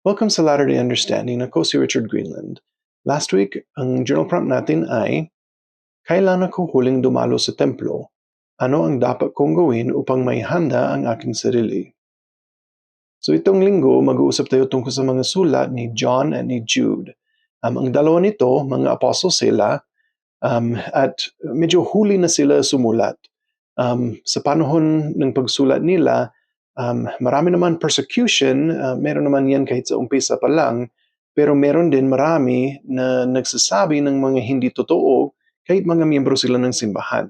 Welcome sa Latter-day Understanding. Ako si Richard Greenland. Last week, ang journal prompt natin ay, kailan ako huling dumalo sa templo? Ano ang dapat kong gawin upang may handa ang aking sarili? So itong linggo, mag-uusap tayo tungkol sa mga sulat ni John at ni Jude. Ang dalawa nito, mga apostle sila, at medyo huli na sila sumulat. Sa panahon ng pagsulat nila, marami naman persecution, meron naman yan kahit sa umpisa pa lang, pero meron din marami na nagsasabi ng mga hindi totoo kahit mga miyembro sila ng simbahan.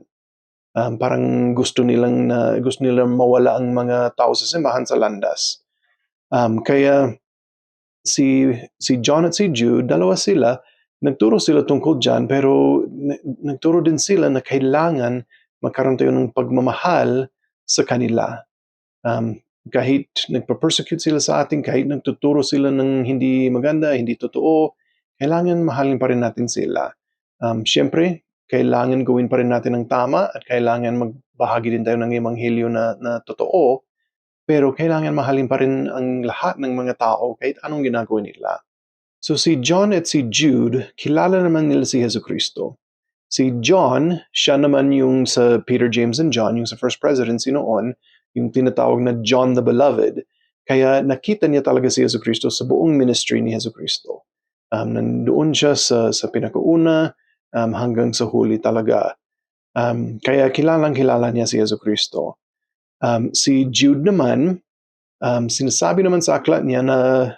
Parang gusto nilang mawala ang mga tao sa simbahan sa landas. Kaya si John at si Jude, dalawa sila, nagturo sila tungkol dyan, pero nagturo din sila na kailangan magkaroon tayo ng pagmamahal sa kanila. Kahit nagpa-persecute sila sa atin, kahit nagtuturo sila ng hindi maganda, hindi totoo, kailangan mahalin pa rin natin sila. Siyempre, kailangan gawin pa rin natin ang tama at kailangan magbahagi din tayo ng ebanghelyo na totoo, pero kailangan mahalin pa rin ang lahat ng mga tao kahit anong ginagawa nila. So si John at si Jude, kilala naman nila si Jesucristo. Si John, siya naman yung sa Peter, James, and John, yung sa First Presidency noon, yung tinatawag na John the Beloved. Kaya nakita niya talaga si Jesucristo sa buong ministry ni Jesucristo. Nandoon siya sa pinakauna hanggang sa huli talaga. Kaya kilalang-kilala niya si Jesucristo. Si Jude naman, sinasabi naman sa aklat niya na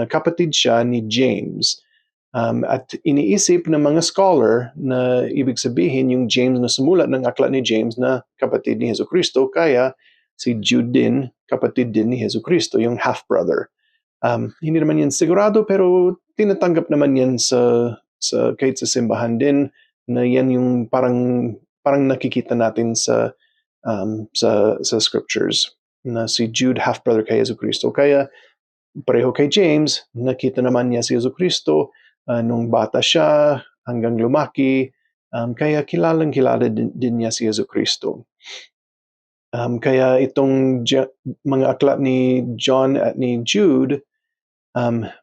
kapatid siya ni James. At iniisip ng mga scholar na ibig sabihin yung James na sumulat ng aklat ni James na kapatid ni Jesucristo, kaya si Jude din, kapatid din ni Jesucristo, yung half-brother. Hindi naman yan sigurado, pero tinatanggap naman yan kahit sa simbahan din, na yan yung parang nakikita natin sa scriptures, na si Jude half-brother kay Jesucristo. Kaya pareho kay James, nakita naman niya si Jesucristo nung bata siya hanggang lumaki, kaya kilalang-kilala din niya si Jesucristo. Kaya itong mga aklat ni John at ni Jude,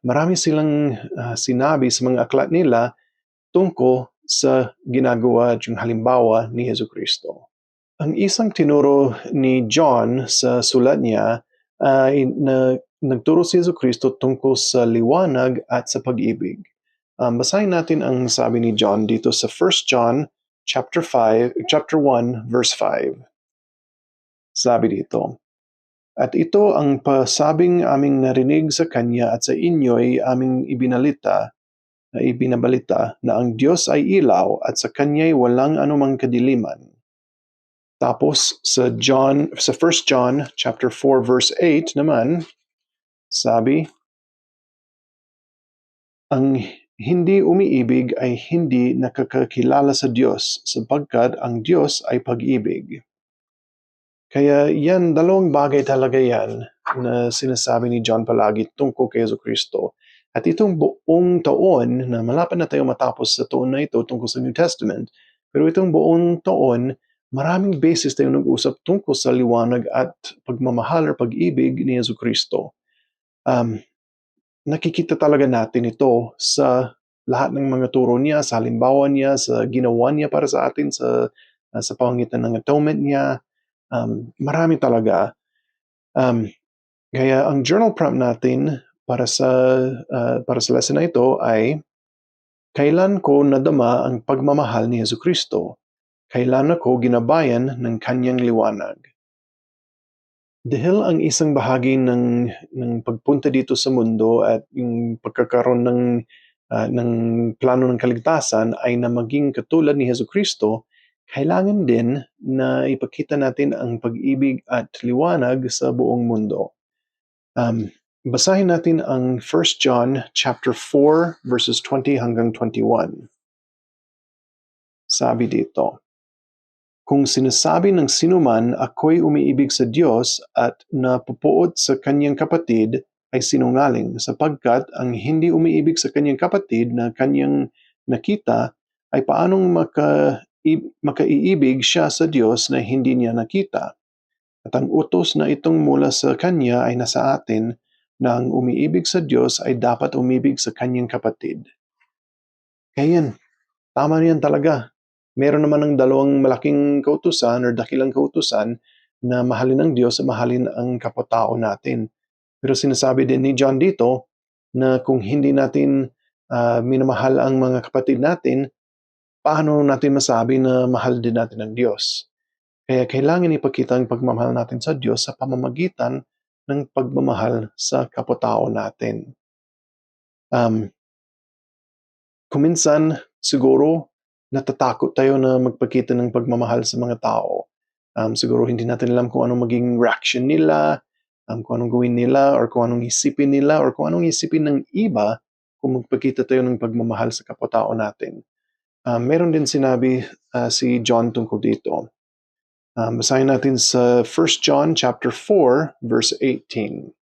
marami silang sinabi sa mga aklat nila tungkol sa ginagawa at yung halimbawa ni Jesucristo. Ang isang tinuro ni John sa sulat niya ay nagturo si Jesucristo tungkol sa liwanag at sa pag-ibig. Basahin natin ang sabi ni John dito sa 1 John chapter 1 verse 5. Sabi dito, "At ito ang pasabing aming narinig sa kanya at sa inyo'y aming ibinabalita na ang Diyos ay ilaw at sa kanya'y walang anumang kadiliman." Tapos sa 1 John chapter 4 verse 8 naman, sabi, "Ang hindi umiibig ay hindi nakakakilala sa Diyos, sapagkat ang Diyos ay pag-ibig." Kaya yan, dalawang bagay talaga yan na sinasabi ni John palagi tungkol kay Jesucristo. At itong buong taon, na malapit na tayo matapos sa taon na ito tungkol sa New Testament, pero itong buong taon, maraming beses tayo nag-usap tungkol sa liwanag at pagmamahal or pag-ibig ni Jesucristo. Nakikita talaga natin ito sa lahat ng mga turo niya, sa halimbawa niya, sa ginawa niya para sa atin, sa pamamagitan ng atonement niya. Marami talaga. Kaya ang journal prompt natin para sa lesson na ito ay, kailan ko nadama ang pagmamahal ni Jesucristo? Kailan ako ginabayan ng kanyang liwanag? Dahil ang isang bahagi ng pagpunta dito sa mundo at yung pagkakaroon ng plano ng kaligtasan ay na maging katulad ni Jesucristo, kailangan din na ipakita natin ang pag-ibig at liwanag sa buong mundo. Basahin natin ang 1 John chapter 4 verses 20 hanggang 21. Sabi dito, "Kung sinasabi ng sinuman ako'y umiibig sa Diyos at napupuot sa kanyang kapatid, ay sinungaling, sapagkat ang hindi umiibig sa kanyang kapatid na kanyang nakita, ay paanong makaiibig siya sa Diyos na hindi niya nakita? At ang utos na itong mula sa kanya ay nasa atin, na ang umiibig sa Diyos ay dapat umibig sa kanyang kapatid. Kaya yan, tama yan talaga. Meron naman ng dalawang malaking kautusan or dakilang kautusan na mahalin ang Diyos at mahalin ang kapwa-tao natin. Pero sinasabi din ni John dito na kung hindi natin minamahal ang mga kapatid natin, paano natin masabi na mahal din natin ang Diyos? Kaya kailangan ipakita ang pagmamahal natin sa Diyos sa pamamagitan ng pagmamahal sa kapwa-tao natin. Kuminsan, siguro, natatakot tayo na magpakita ng pagmamahal sa mga tao. Siguro hindi natin alam kung anong maging reaction nila, kung anong gawin nila, or kung anong isipin nila, or kung anong isipin ng iba kung magpakita tayo ng pagmamahal sa kapwa-tao natin. Meron din sinabi si John tungkol dito. Basahin natin sa 1 John chapter 4, verse 18.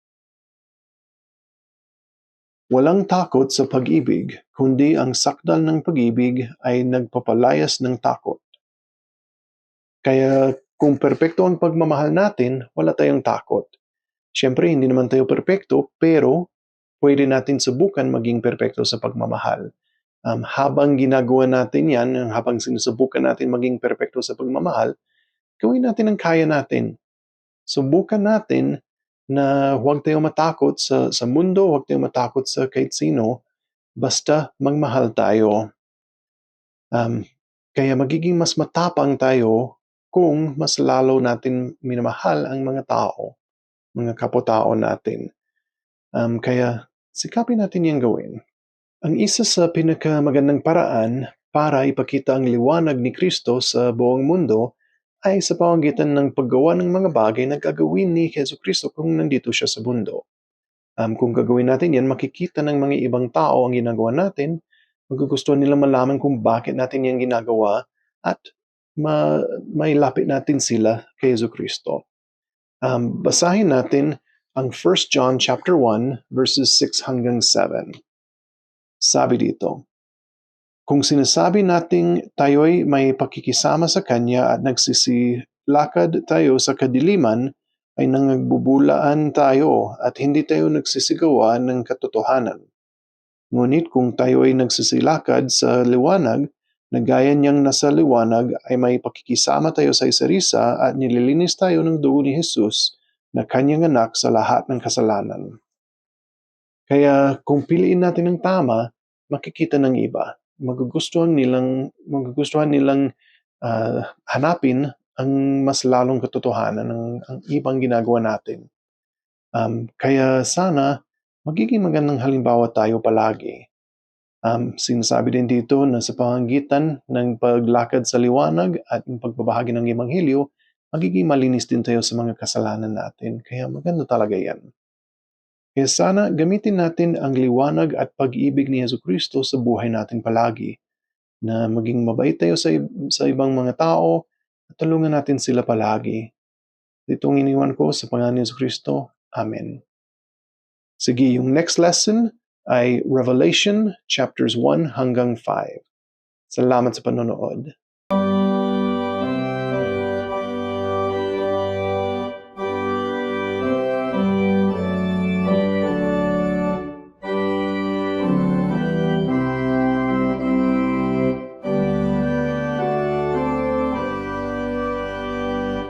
Walang takot sa pag-ibig, kundi ang sakdal ng pag-ibig ay nagpapalayas ng takot. Kaya kung perpekto ang pagmamahal natin, wala tayong takot. Siyempre, hindi naman tayo perpekto, pero pwede natin subukan maging perpekto sa pagmamahal. Habang ginagawa natin yan, habang sinusubukan natin maging perpekto sa pagmamahal, gawin natin ang kaya natin. Subukan natin na huwag tayong matakot sa mundo, huwag tayong matakot sa kahit sino, basta magmahal tayo. Kaya magiging mas matapang tayo kung mas lalo natin minamahal ang mga tao, mga kapwa-tao natin. Kaya sikapin natin yung gawin. Ang isa sa pinakamagandang paraan para ipakita ang liwanag ni Kristo sa buong mundo ay sa pamamagitan ng paggawa ng mga bagay na gagawin ni Jesucristo kung nandito siya sa mundo. Kung gagawin natin yan, makikita ng mga ibang tao ang ginagawa natin, magugustuhan nila malaman kung bakit natin yan ginagawa at mailapit natin sila kay Jesucristo. Basahin natin ang 1 John chapter 1 verses 6 hanggang 7. Sabi dito, kung sinasabi nating tayo'y may pakikisama sa Kanya at nagsisilakad tayo sa kadiliman, ay nangagbubulaan tayo at hindi tayo nagsisigawa ng katotohanan. Ngunit kung tayo ay nagsisilakad sa liwanag, na gaya niyang nasa liwanag, ay may pakikisama tayo sa isa-isa at nililinis tayo ng dugo ni Jesus na Kanyang anak sa lahat ng kasalanan. Kaya kung piliin natin ang tama, makikita ng iba. Magugustuhan nilang hanapin ang mas lalong katotohanan ng ang ibang ginagawa natin. Kaya sana magiging magandang halimbawa tayo palagi. Sinasabi din dito na sa pamamagitan ng paglakad sa liwanag at ng pagbabahagi ng Ebanghelyo, magiging malinis din tayo sa mga kasalanan natin. Kaya maganda talaga yan. Kaya sana gamitin natin ang liwanag at pag-ibig ni Jesucristo sa buhay natin palagi. Na maging mabait tayo sa ibang mga tao at tulungan natin sila palagi. Itong iniwan ko sa pangalan ni Jesucristo. Amen. Sige, yung next lesson ay Revelation chapters 1 hanggang 5. Salamat sa panonood.